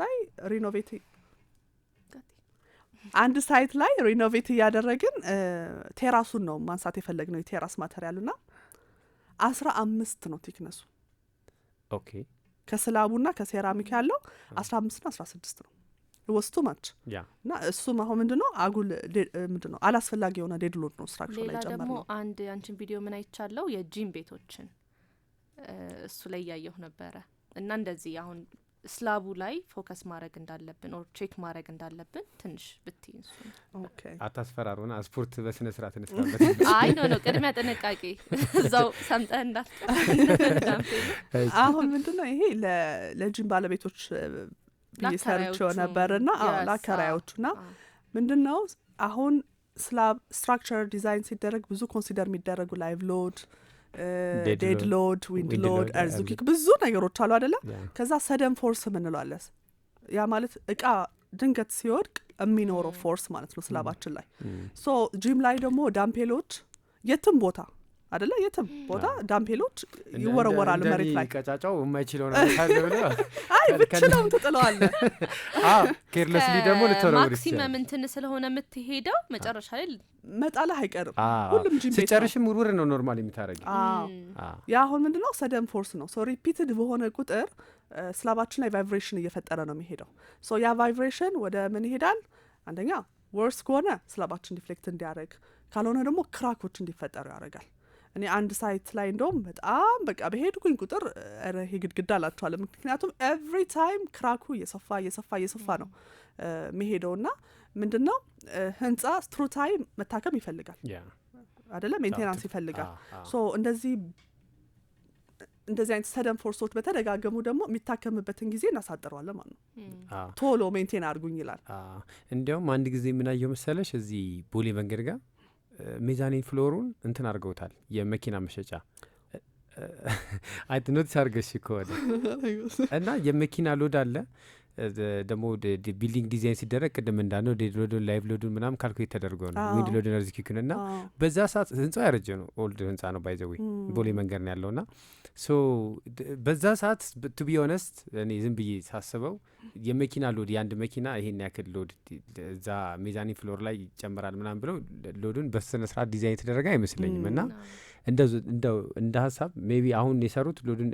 ላይ ሪኖቬት እያደረግን ቴራሱን ነው ማንሳት የፈለግነው የቴራስ ማቴሪያልና 15 ነው ቲክነሱ። ኦኬ ከስላቡና ከሴራሚክ ያለው 15 እና 16 ነው ወስቱ ማች እና እሱም አሁን ምንድነው አጉል ምንድነው አላስፈላጊ የሆነ ዴድሎድ ነው ስትራክቸር ላይ ጨመረ። ደግሞ አንድ አንቺን ቪዲዮ ምን አይቻለው የጂም ቤቶችን እሱ ላይ ያየሁ ነበረ እና እንደዚህ አሁን ስላቡ ላይ ፎከስ ማድረግ እንዳለብን ኦር ቼክ ማድረግ እንዳለብን ትንሽ ብትይን እሱ ኦኬ አታስፈራሩና ስፖርት በስነ ስርዓት እንስራበት። አይ ኖ ቅድሚያ ጥንቃቄ እዛው ሰምጠህ አሁን ምንድነው ይሄ ለጂም ባለቤቶች ሪሰርች ነበርና ለአከራዮቹና ምንድነው አሁን ስላብ ስትራክቸር ዲዛይን ሲደረግ ብዙ ኮንሲደር የሚደረጉ ላይቭ ሎድ ዴድ ሎድ ዊንድ ሎድ እርዝኪክ ብዙ ነገሮች አሉ አይደለ? ከዛ ሰደን ፎርስ ምንለዋለስ ያ ማለት እቃ ድንገት ሲወድቅ የሚኖረው ፎርስ ማለት ነው ስላባችን ላይ። ሶ ጂም ላይ ደግሞ ዳምፔሎች የትም ቦታ አይደለ የትም ቦታ ዳምፔሎች ይወረወራሉ መሬት ላይ ቀጫጫው የማይችለው ነው ታለ ብለው አይ ብቻው ትጥለዋለህ። ኬርለስሊ ደግሞ ልትወረውር ማክሲመም እንትን ስለሆነ የምትሄደው መጨረሻ ላይ መጣለህ አይቀርም። ሁሉም ጂም ቤት ሲጨርሽም ውርውር ነው ኖርማሊ የምታረጊው። ያ አሁን ምንድነው ሰደን ፎርስ ነው። ሶ ሪፒትድ በሆነ ቁጥር ስላባችን ላይ ቫይብሬሽን እየፈጠረ ነው የሚሄደው። ሶ ያ ቫይብሬሽን ወደ ምን ይሄዳል? አንደኛ ወርስ ከሆነ ስላባችን ዲፍሌክት እንዲያደርግ፣ ካልሆነ ደግሞ ክራኮች እንዲፈጠሩ ያደርጋል። እኔ አንድ ሳይት ላይ እንደውም በጣም በቃ በሄድኩኝ ቁጥር ይሄ ግድግዳ አላቸዋለሁ። ምክንያቱም ኤቭሪ ታይም ክራኩ እየሰፋ ነው መሄደውና ምንድነው ህንጻ ስትሩ ታይም መታከም ይፈልጋል አይደለ? ሜንቴናንስ ይፈልጋል። ሶ እንደዚህ አይነት ሰደን ፎርሶች በተደጋገሙ ደግሞ የሚታከምበትን ጊዜ እናሳጥረዋለን ማለት ነው። ቶሎ ሜንቴን አድርጉኝ ይላል። እንዲያውም አንድ ጊዜ የምናየው መሰለሽ እዚህ ቦሌ መንገድ ጋር ሜዛኒን ፍሎሩን እንትን አድርገውታል የመኪና መሸጫ አይት ኖቲስ አድርገሽ ከሆነ እና የመኪና ሎድ አለ ደግሞ ቢልዲንግ ዲዛይን ሲደረግ ቅድም እንዳልነው ዴድ ሎዱን ላይቭ ሎዱን ምናምን ካልኩሌት ተደርጎ ነው ዊንድ ሎዱን ርዝኪኩን እና በዛ ሰዓት ህንጻው ያረጀ ነው ኦልድ ህንጻ ነው ባይዘዊ ቦሌ መንገድ ነው ያለውና ሶ በዛ ሰዓት ቱ ቢ ኦነስት እኔ ዝም ብዬ ሳስበው የመኪና ሎድ የአንድ መኪና ይሄን ያክል ሎድ እዛ ሜዛኒን ፍሎር ላይ ይጨምራል ምናምን ብለው ሎዱን በስነ ስርዓት ዲዛይን የተደረገ አይመስለኝም። እና እንደው እንደ ሀሳብ ሜቢ አሁን የሰሩት ሎዱን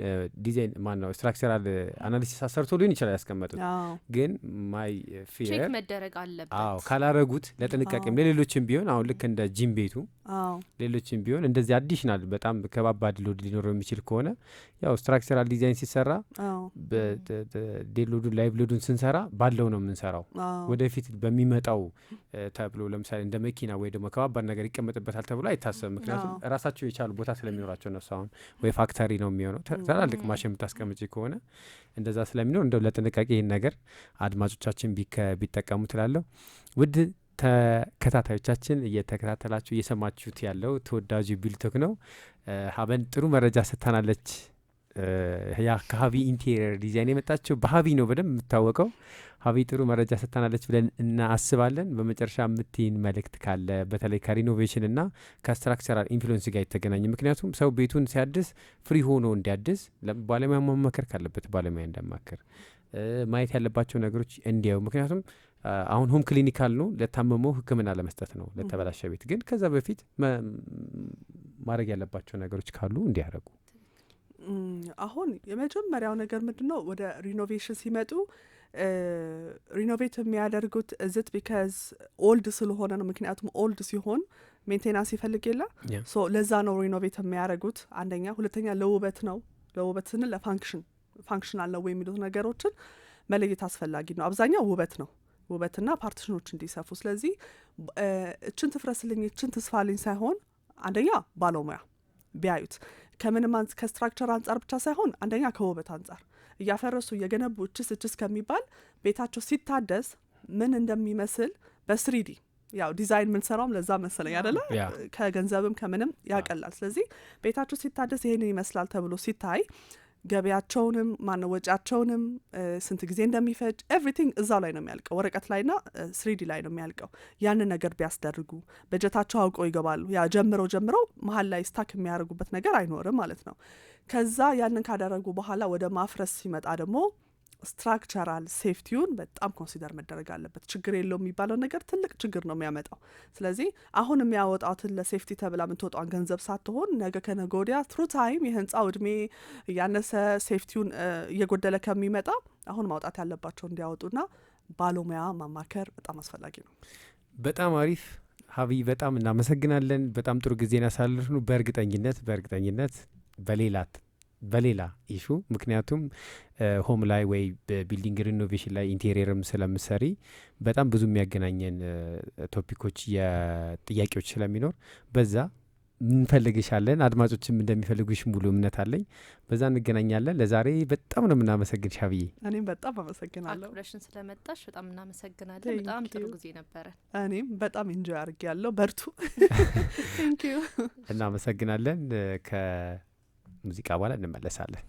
ዲዛይን ማን ነው ስትራክቸራል አናሊሲስ አሰርቶ ሊሆን ይችላል ያስቀመጡት፣ ግን ማይ ፊየር ቼክ መደረግ አለበት። ካላረጉት ለጥንቃቄም ለሌሎችም ቢሆን አሁን ልክ እንደ ጂም ቤቱ ሌሎችም ቢሆን እንደዚህ አዲሽናል በጣም ከባባድ ሎድ ሊኖረው የሚችል ከሆነ ያው ስትራክቸራል ዲዛይን ሲሰራ ዴድ ሎዱን ላይቭ ሎዱን ስንሰራ ባለው ነው የምንሰራው። ወደፊት በሚመጣው ተብሎ ለምሳሌ እንደ መኪና ወይ ደግሞ ከባባድ ነገር ይቀመጥበታል ተብሎ አይታሰብም። ምክንያቱም ራሳቸው የቻሉ ቦታ ስለሚኖራቸው እነሱ አሁን ወይ ፋክተሪ ነው የሚሆነው ትላልቅ ማሽን የምታስቀምጪ ከሆነ እንደዛ ስለሚኖር እንደው ለጥንቃቄ ይህን ነገር አድማጮቻችን ቢጠቀሙ ትላለሁ። ውድ ተከታታዮቻችን እየተከታተላችሁ እየሰማችሁት ያለው ተወዳጁ ቢልቶክ ነው። ሀበን ጥሩ መረጃ ሰጥታናለች። ያ ከሀቢ ኢንቴሪየር ዲዛይን የመጣችው በሀቢ ነው በደንብ የምታወቀው። ሀቢ ጥሩ መረጃ ሰጥታናለች ብለን እናስባለን። በመጨረሻ የምትይን መልእክት ካለ በተለይ ከሪኖቬሽን እና ከስትራክቸራል ኢንፍሉዌንስ ጋር የተገናኘ፣ ምክንያቱም ሰው ቤቱን ሲያድስ ፍሪ ሆኖ እንዲያድስ ባለሙያ ማማከር ካለበት ባለሙያ እንዳማከር ማየት ያለባቸው ነገሮች እንዲያው፣ ምክንያቱም አሁን ሆም ክሊኒካል ነው ለታመመው ሕክምና ለመስጠት ነው ለተበላሸ ቤት፣ ግን ከዛ በፊት ማድረግ ያለባቸው ነገሮች ካሉ እንዲያደርጉ። አሁን የመጀመሪያው ነገር ምንድነው ወደ ሪኖቬሽን ሲመጡ ሪኖቬት የሚያደርጉት እዝት ቢካዝ ኦልድ ስለሆነ ነው። ምክንያቱም ኦልድ ሲሆን ሜንቴናንስ ይፈልግ የለ ሶ ለዛ ነው ሪኖቬት የሚያደርጉት። አንደኛ። ሁለተኛ ለውበት ነው። ለውበት ስንል ፋንክሽናል ነው የሚሉት ነገሮችን መለየት አስፈላጊ ነው። አብዛኛው ውበት ነው፣ ውበትና ፓርቲሽኖች እንዲሰፉ። ስለዚህ እችን ትፍረስልኝ እችን ትስፋልኝ ሳይሆን አንደኛ ባለሙያ ቢያዩት ከምንም ከስትራክቸር አንጻር ብቻ ሳይሆን አንደኛ ከውበት አንጻር እያፈረሱ እየገነቡ እችስ ከሚባል ቤታቸው ሲታደስ ምን እንደሚመስል በስሪዲ ያው ዲዛይን ምንሰራውም ለዛ መሰለኝ አይደለ? ከገንዘብም ከምንም ያቀላል። ስለዚህ ቤታቸው ሲታደስ ይሄንን ይመስላል ተብሎ ሲታይ ገቢያቸውንም ማነው ወጪያቸውንም ስንት ጊዜ እንደሚፈጅ ኤቭሪቲንግ እዛው ላይ ነው የሚያልቀው፣ ወረቀት ላይና ስሪዲ ላይ ነው የሚያልቀው። ያንን ነገር ቢያስደርጉ በጀታቸው አውቀው ይገባሉ። ያ ጀምረው መሀል ላይ ስታክ የሚያደርጉበት ነገር አይኖርም ማለት ነው። ከዛ ያንን ካደረጉ በኋላ ወደ ማፍረስ ሲመጣ ደግሞ ስትራክቸራል ሴፍቲውን በጣም ኮንሲደር መደረግ አለበት። ችግር የለው የሚባለው ነገር ትልቅ ችግር ነው የሚያመጣው። ስለዚህ አሁን የሚያወጣትን ለሴፍቲ ተብላ የምትወጣውን ገንዘብ ሳትሆን ነገ ከነገ ወዲያ ትሩ ታይም የህንፃው እድሜ እያነሰ ሴፍቲውን እየጎደለ ከሚመጣ አሁን ማውጣት ያለባቸው እንዲያወጡና ባለሙያ ማማከር በጣም አስፈላጊ ነው። በጣም አሪፍ ሀብይ፣ በጣም እናመሰግናለን። በጣም ጥሩ ጊዜን ያሳልፍኑ። በእርግጠኝነት በሌላ ኢሹ ምክንያቱም ሆም ላይ ወይ በቢልዲንግ ሪኖቬሽን ላይ ኢንቴሪየርም ስለምሰሪ በጣም ብዙ የሚያገናኘን ቶፒኮች የጥያቄዎች ስለሚኖር በዛ እንፈልግሻለን። አድማጮችም እንደሚፈልጉሽ ሙሉ እምነት አለኝ። በዛ እንገናኛለን። ለዛሬ በጣም ነው የምናመሰግንሽ ሀብዬ። እኔም በጣም አመሰግናለሁ። አክብረሽን ስለመጣሽ በጣም እናመሰግናለን። በጣም ጥሩ ጊዜ ነበረ። እኔም በጣም ኢንጆይ አድርጌ ያለው በርቱ። ቴንኪዩ። እናመሰግናለን። ሙዚቃ በኋላ እንመለሳለን።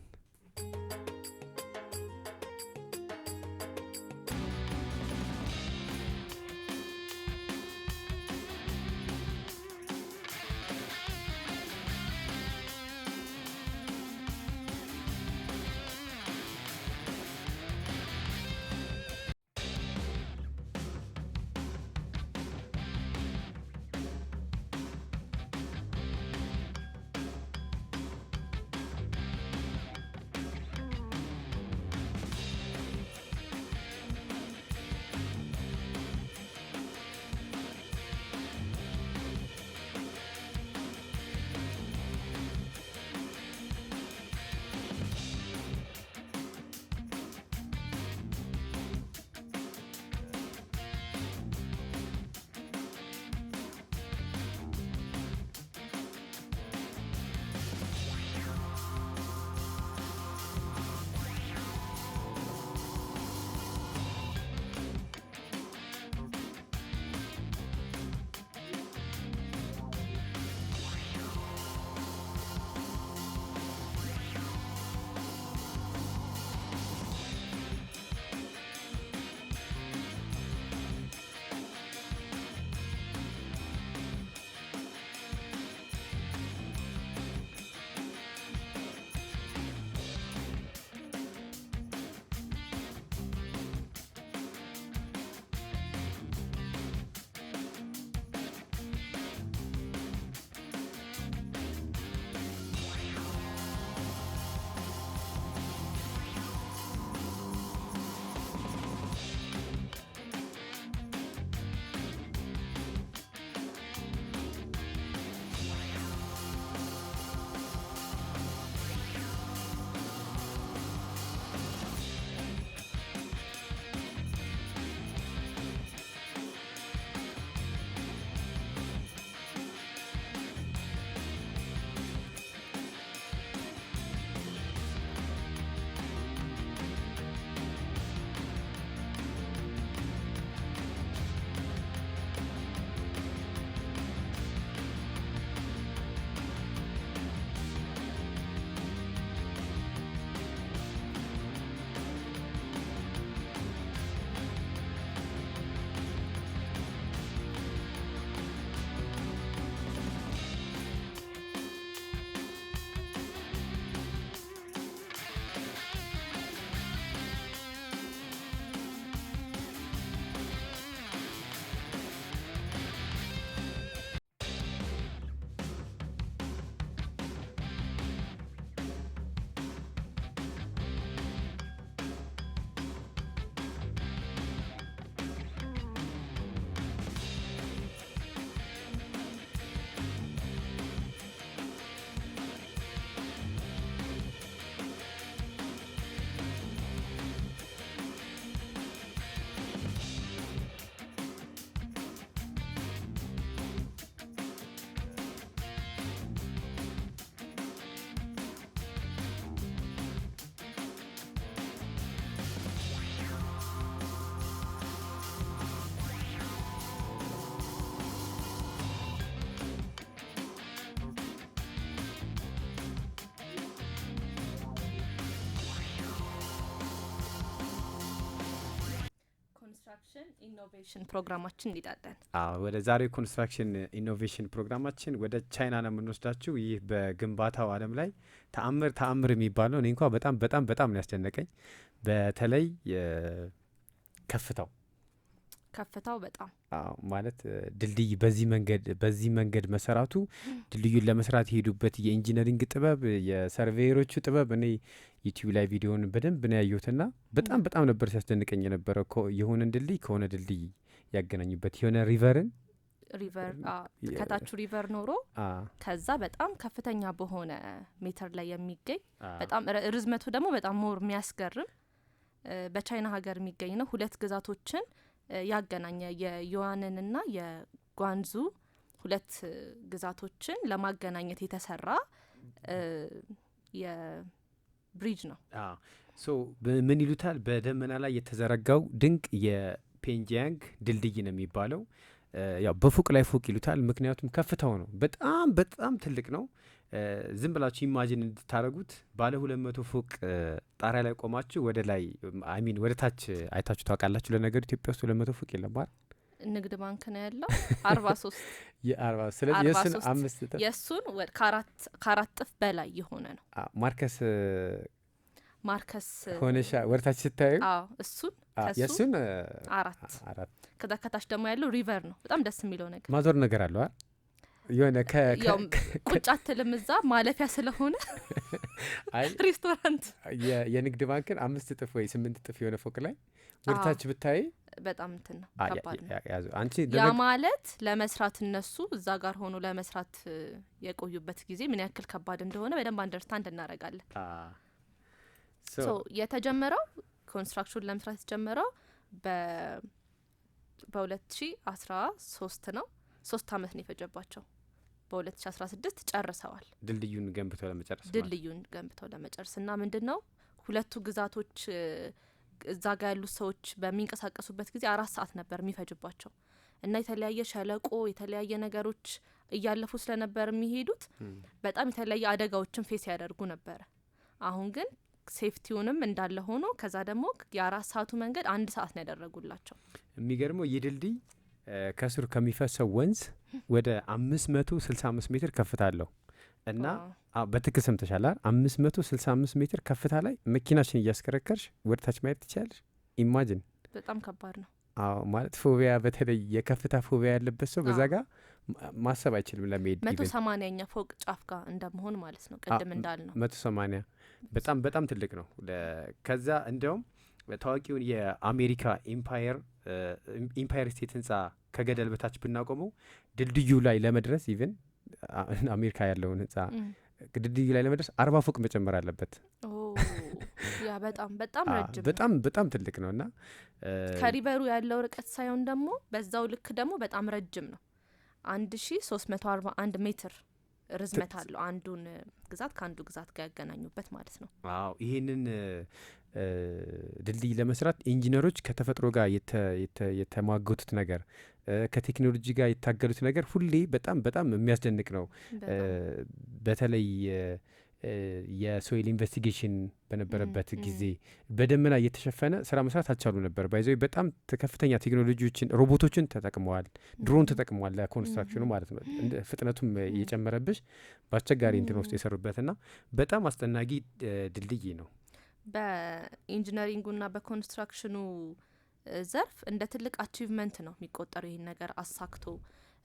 ኢኖቬሽን ፕሮግራማችን እንሄዳለን። ወደ ዛሬው ኮንስትራክሽን ኢኖቬሽን ፕሮግራማችን ወደ ቻይና ነው የምንወስዳችሁ። ይህ በግንባታው ዓለም ላይ ተአምር የሚባለው እኔ እንኳ በጣም ነው ያስደነቀኝ። በተለይ ከፍታው በጣም ማለት ድልድይ በዚህ መንገድ መሰራቱ ድልድዩን ለመስራት የሄዱበት የኢንጂነሪንግ ጥበብ፣ የሰርቬየሮቹ ጥበብ እኔ ዩቲዩብ ላይ ቪዲዮን በደንብ ነው ያየሁትና በጣም ነበር ሲያስደንቀኝ የነበረው። የሆነን ድልድይ ከሆነ ድልድይ ያገናኙበት የሆነ ሪቨር ከታቹ ሪቨር ኖሮ ከዛ በጣም ከፍተኛ በሆነ ሜትር ላይ የሚገኝ በጣም ርዝመቱ ደግሞ በጣም ሞር የሚያስገርም በቻይና ሀገር የሚገኝ ነው። 2 ግዛቶችን ያገናኘ የዩዋንንና የጓንዙ 2 ግዛቶችን ለማገናኘት የተሰራ የብሪጅ ነው። ምን ይሉታል? በደመና ላይ የተዘረጋው ድንቅ የፔንጂያንግ ድልድይ ነው የሚባለው። ያው በፎቅ ላይ ፎቅ ይሉታል፣ ምክንያቱም ከፍታው ነው በጣም ትልቅ ነው። ዝም ብላችሁ ኢማጂን እንድታደረጉት ባለ 200 ፎቅ ጣሪያ ላይ ቆማችሁ ወደ ላይ ወደ ታች አይታችሁ ታውቃላችሁ? ለነገሩ ኢትዮጵያ ውስጥ 200 ፎቅ የለም አይደል? ንግድ ባንክ ነው ያለው 43 ስለዚህ የእሱን ከአራት ጥፍ በላይ የሆነ ነው። ማርከስ ሆነሻ ወደ ታች ስታዩ የእሱን 4 ከዛ ከታች ደግሞ ያለው ሪቨር ነው። በጣም ደስ የሚለው ነገር ማዞር ነገር አለው የሆነ ቁጭ አትልም እዛ ማለፊያ ስለሆነ ሬስቶራንት የንግድ ባንክን 5 እጥፍ ወይ 8 እጥፍ የሆነ ፎቅ ላይ ወደታች ብታይ በጣም እንትን ነው ከባድ ነው። ያ ማለት ለመስራት እነሱ እዛ ጋር ሆኖ ለመስራት የቆዩበት ጊዜ ምን ያክል ከባድ እንደሆነ በደንብ አንደርስታንድ እናደርጋለን። የተጀመረው ኮንስትራክሽን ለመስራት የተጀመረው በ2013 ነው። 3 አመት ነው የፈጀባቸው። በ2016 ጨርሰዋል ድልድዩን ገንብተው ለመጨረስ እና ምንድነው 2 ግዛቶች እዛ ጋር ያሉት ሰዎች በሚንቀሳቀሱበት ጊዜ 4 ሰዓት ነበር የሚፈጅባቸው እና የተለያየ ሸለቆ የተለያየ ነገሮች እያለፉ ስለነበር የሚሄዱት በጣም የተለያየ አደጋዎችን ፌስ ያደርጉ ነበር። አሁን ግን ሴፍቲውንም እንዳለ ሆኖ ከዛ ደግሞ የ4 ሰዓቱ መንገድ 1 ሰዓት ነው ያደረጉላቸው። የሚገርመው የድልድይ ከስሩ ከሚፈሰው ወንዝ ወደ 565 ሜትር ከፍታ አለው እና በትክክል ሰምተሻል። 565 ሜትር ከፍታ ላይ መኪናሽን እያስከረከርሽ ወደ ታች ማየት ትችላለሽ። ኢማጂን በጣም ከባድ ነው። ማለት ፎቢያ፣ በተለይ የከፍታ ፎቢያ ያለበት ሰው በዛ ጋር ማሰብ አይችልም ለመሄድ። 180ኛ ፎቅ ጫፍ ጋር እንደመሆን ማለት ነው። ቅድም እንዳልነው 180 በጣም ትልቅ ነው። ከዛ እንደውም ታዋቂውን የአሜሪካ ኢምፓየር ስቴት ህንጻ ከገደል በታች ብናቆመው ድልድዩ ላይ ለመድረስ ኢቨን አሜሪካ ያለውን ህንጻ ድልድዩ ላይ ለመድረስ 40 ፎቅ መጨመር አለበት። ያ በጣም ረጅም በጣም ትልቅ ነው እና ከሪቨሩ ያለው ርቀት ሳይሆን ደግሞ በዛው ልክ ደግሞ በጣም ረጅም ነው። 1341 ሜትር ርዝመት አለው አንዱን ግዛት ከአንዱ ግዛት ጋር ያገናኙበት ማለት ነው። ይህንን ድልድይ ለመስራት ኢንጂነሮች ከተፈጥሮ ጋር የተሟገቱት ነገር ከቴክኖሎጂ ጋር የታገሉት ነገር ሁሌ በጣም የሚያስደንቅ ነው። በተለይ የሶይል ኢንቨስቲጌሽን በነበረበት ጊዜ በደመና እየተሸፈነ ስራ መስራት አልቻሉ ነበር። ባይዘ በጣም ከፍተኛ ቴክኖሎጂዎችን ሮቦቶችን ተጠቅመዋል፣ ድሮን ተጠቅመዋል ለኮንስትራክሽኑ ማለት ነው። ፍጥነቱም እየጨመረብሽ በአስቸጋሪ እንትን ውስጥ የሰሩበትና በጣም አስጠናቂ ድልድይ ነው። በኢንጂነሪንጉና በኮንስትራክሽኑ ዘርፍ እንደ ትልቅ አቺቭመንት ነው የሚቆጠረው ይህን ነገር አሳክቶ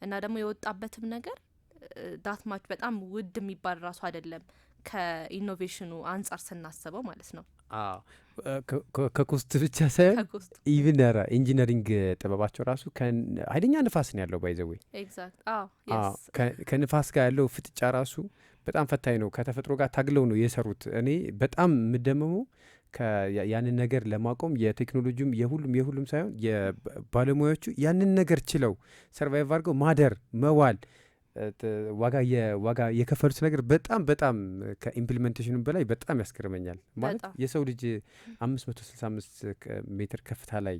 እና ደግሞ የወጣበትም ነገር ዳትማች በጣም ውድ የሚባል ራሱ አይደለም ከኢኖቬሽኑ አንጻር ስናስበው ማለት ነው። ከኮስት ብቻ ሳይሆን ኢቭን ኢንጂነሪንግ ጥበባቸው ራሱ ኃይለኛ ንፋስ ነው ያለው። ባይዘዌ ከንፋስ ጋር ያለው ፍጥጫ ራሱ በጣም ፈታኝ ነው። ከተፈጥሮ ጋር ታግለው ነው የሰሩት። እኔ በጣም የምደመመው ያንን ነገር ለማቆም የቴክኖሎጂም የሁሉም ሳይሆን የባለሙያዎቹ ያንን ነገር ችለው ሰርቫይቭ አድርገው ማደር መዋል ዋጋ የከፈሉት ነገር በጣም ከኢምፕሊሜንቴሽኑ በላይ በጣም ያስገርመኛል። ማለት የሰው ልጅ 565 ሜትር ከፍታ ላይ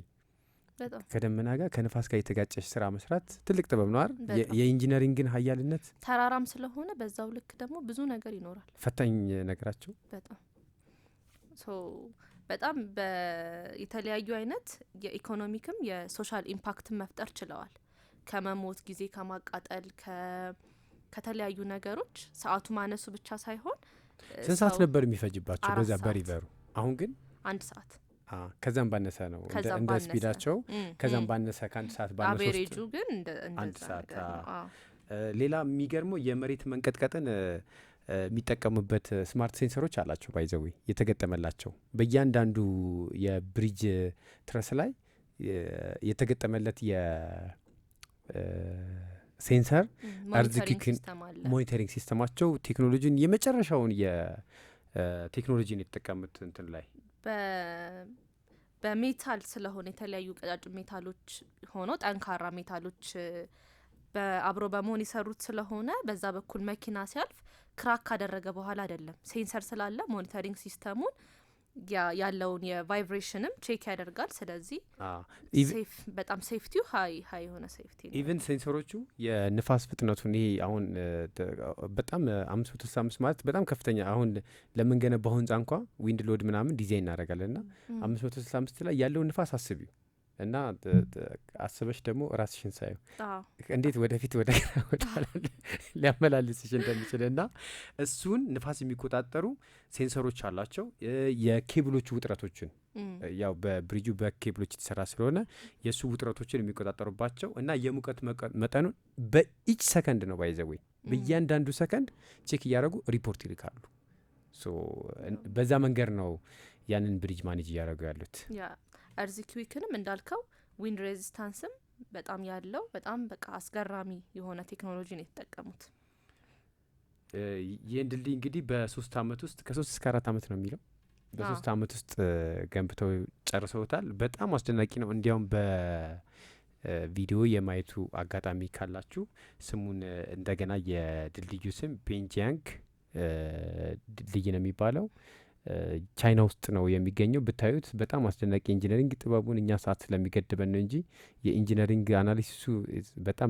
ከደመና ጋር ከንፋስ ጋር የተጋጨሽ ስራ መስራት ትልቅ ጥበብ ነው አይደል? የኢንጂነሪንግን ሀያልነት ተራራም ስለሆነ በዛው ልክ ደግሞ ብዙ ነገር ይኖራል። ፈታኝ ነገራቸው በጣም በጣም የተለያዩ አይነት የኢኮኖሚክም የሶሻል ኢምፓክትን መፍጠር ችለዋል። ከመሞት ጊዜ ከማቃጠል ከተለያዩ ነገሮች ሰዓቱ ማነሱ ብቻ ሳይሆን ስንት ሰዓት ነበር የሚፈጅባቸው በዛ በሪቨሩ? አሁን ግን 1 ሰዓት ከዛም ባነሰ ነው እንደ ስፒዳቸው ከዛም ባነሰ ከ1 ሰዓት ባነሰ አቬሬጁ ግን እንደ 1 ሰዓት። ሌላ የሚገርመው የመሬት መንቀጥቀጥን የሚጠቀሙበት ስማርት ሴንሰሮች አላቸው ባይዘዊ የተገጠመላቸው በእያንዳንዱ የብሪጅ ትረስ ላይ የተገጠመለት ሴንሰር አርዝኪክን ሞኒተሪንግ ሲስተማቸው ቴክኖሎጂን የመጨረሻውን የቴክኖሎጂን የተጠቀሙት እንትን ላይ በሜታል ስለሆነ የተለያዩ ቀጫጭን ሜታሎች ሆኖ ጠንካራ ሜታሎች አብሮ በመሆን የሰሩት ስለሆነ በዛ በኩል መኪና ሲያልፍ ክራክ ካደረገ በኋላ አይደለም ሴንሰር ስላለ ሞኒተሪንግ ሲስተሙን ያለውን የቫይብሬሽንም ቼክ ያደርጋል። ስለዚህ በጣም ሴፍቲው ሀይ የሆነ ሴፍቲ ነው። ኢቨን ሴንሰሮቹ የንፋስ ፍጥነቱን ይሄ አሁን በጣም 565 ማለት በጣም ከፍተኛ አሁን ለምንገነባው ህንጻ እንኳ ዊንድ ሎድ ምናምን ዲዛይን እናደርጋለን እና 565 ላይ ያለውን ንፋስ አስቢው እና አስበሽ ደግሞ ራስሽን ሳዩ እንዴት ወደፊት ወደ ሊያመላልስሽ እንደሚችል እና እሱን ንፋስ የሚቆጣጠሩ ሴንሰሮች አላቸው። የኬብሎቹ ውጥረቶችን ያው በብሪጁ በኬብሎች የተሰራ ስለሆነ የእሱ ውጥረቶችን የሚቆጣጠሩባቸው እና የሙቀት መጠኑን በኢች ሰከንድ ነው ባይዘወይ በእያንዳንዱ ሰከንድ ቼክ እያደረጉ ሪፖርት ይልካሉ። በዛ መንገድ ነው ያንን ብሪጅ ማኔጅ እያደረጉ ያሉት። አርዝኪክንም እንዳልከው ዊንድ ሬዚስታንስም በጣም ያለው በጣም በቃ አስገራሚ የሆነ ቴክኖሎጂ ነው የተጠቀሙት። ይህን ድልድይ እንግዲህ በ3 አመት ውስጥ ከ3 እስከ 4 አመት ነው የሚለው በ3 አመት ውስጥ ገንብተው ጨርሰውታል። በጣም አስደናቂ ነው። እንዲያውም በቪዲዮ የማየቱ አጋጣሚ ካላችሁ ስሙን እንደገና የድልድዩ ስም ፔንጂያንግ ድልድይ ነው የሚባለው። ቻይና ውስጥ ነው የሚገኘው። ብታዩት በጣም አስደናቂ ኢንጂነሪንግ ጥበቡን እኛ ሰዓት ስለሚገድበን ነው እንጂ የኢንጂነሪንግ አናሊሲሱ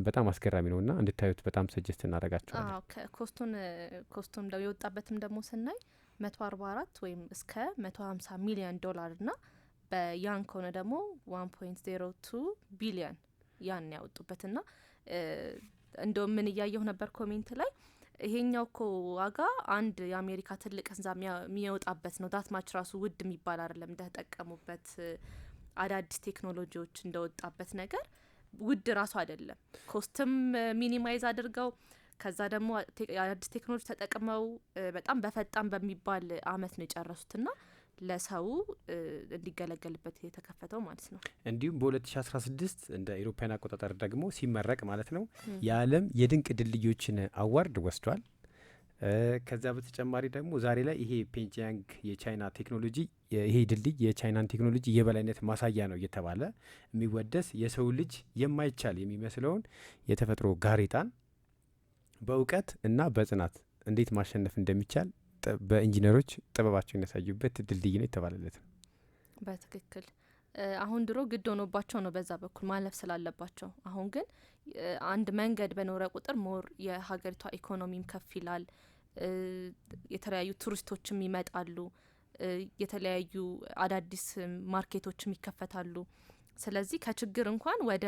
በጣም አስገራሚ ነው እና እንድታዩት በጣም ሰጀስት እናደርጋችኋለን። ኮስቱም የወጣበትም ደግሞ ስናይ 144 ወይም እስከ 150 ሚሊዮን ዶላር ና በያን ከሆነ ደግሞ 1.02 ቢሊዮን ያን ያወጡበት ና እንደው ምን እያየሁ ነበር ኮሜንት ላይ ይሄኛው እኮ ዋጋ አንድ የአሜሪካ ትልቅ ህንጻ የሚወጣበት ነው። ዳት ማች ራሱ ውድ የሚባል አይደለም። እንደተጠቀሙበት አዳዲስ ቴክኖሎጂዎች እንደወጣበት ነገር ውድ ራሱ አይደለም። ኮስትም ሚኒማይዝ አድርገው ከዛ ደግሞ አዳዲስ ቴክኖሎጂ ተጠቅመው በጣም በፈጣን በሚባል አመት ነው የጨረሱትና ለሰው እንዲገለገልበት የተከፈተው ማለት ነው። እንዲሁም በ2016 እንደ ኢሮፓያን አቆጣጠር ደግሞ ሲመረቅ ማለት ነው የዓለም የድንቅ ድልድዮችን አዋርድ ወስዷል። ከዛ በተጨማሪ ደግሞ ዛሬ ላይ ይሄ ፔንጂያንግ የቻይና ቴክኖሎጂ ይሄ ድልድይ የቻይናን ቴክኖሎጂ የበላይነት ማሳያ ነው እየተባለ የሚወደስ የሰው ልጅ የማይቻል የሚመስለውን የተፈጥሮ ጋሬጣን በእውቀት እና በጽናት እንዴት ማሸነፍ እንደሚቻል በኢንጂነሮች ጥበባቸውን ያሳዩበት ድልድይ ነው የተባለለት ነው። በትክክል አሁን ድሮ ግድ ሆኖባቸው ነው በዛ በኩል ማለፍ ስላለባቸው። አሁን ግን አንድ መንገድ በኖረ ቁጥር ሞር የሀገሪቷ ኢኮኖሚም ከፍ ይላል። የተለያዩ ቱሪስቶችም ይመጣሉ። የተለያዩ አዳዲስ ማርኬቶችም ይከፈታሉ። ስለዚህ ከችግር እንኳን ወደ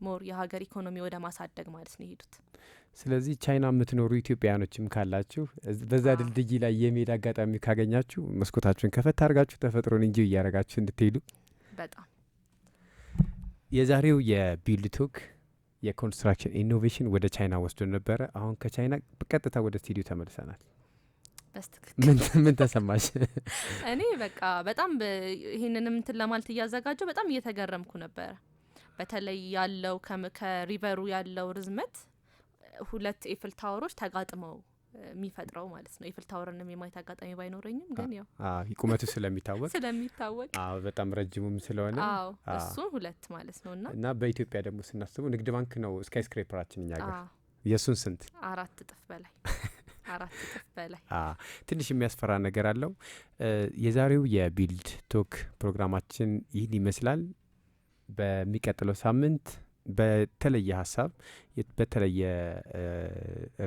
ሞር የሀገር ኢኮኖሚ ወደ ማሳደግ ማለት ነው የሄዱት። ስለዚህ ቻይና የምትኖሩ ኢትዮጵያውያኖችም ካላችሁ በዛ ድልድይ ላይ የሜዳ አጋጣሚ ካገኛችሁ መስኮታችሁን ከፈት አድርጋችሁ ተፈጥሮን እንጂ እያረጋችሁ እንድትሄዱ። በጣም የዛሬው የቢልድ ቶክ የኮንስትራክሽን ኢኖቬሽን ወደ ቻይና ወስዶ ነበረ። አሁን ከቻይና በቀጥታ ወደ ስቱዲዮ ተመልሰናል። ምን ተሰማሽ? እኔ በቃ በጣም ይህንንም እንትን ለማለት እያዘጋጀው በጣም እየተገረምኩ ነበረ። በተለይ ያለው ከሪቨሩ ያለው ርዝመት 2 ኤፍል ታወሮች ተጋጥመው የሚፈጥረው ማለት ነው። ኤፍል ታወርንም የማየት አጋጣሚ ባይኖረኝም ግን ያው ቁመቱ ስለሚታወቅ በጣም ረጅሙም ስለሆነ እሱ 2 ማለት ነው እና በኢትዮጵያ ደግሞ ስናስበው ንግድ ባንክ ነው ስካይ ስክሬፐራችን እኛ ጋር የሱን ስንት 4 እጥፍ በላይ 4 እጥፍ በላይ ትንሽ የሚያስፈራ ነገር አለው። የዛሬው የቢልድ ቶክ ፕሮግራማችን ይህን ይመስላል። በሚቀጥለው ሳምንት በተለየ ሀሳብ በተለየ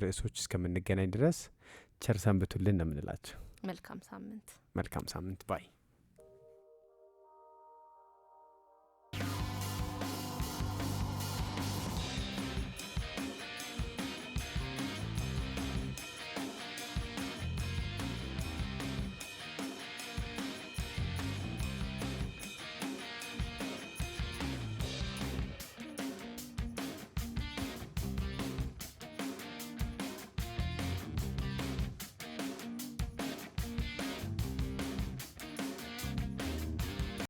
ርዕሶች እስከምንገናኝ ድረስ ቸር ሰንብቱልን ነው የምንላቸው። መልካም ሳምንት ባይ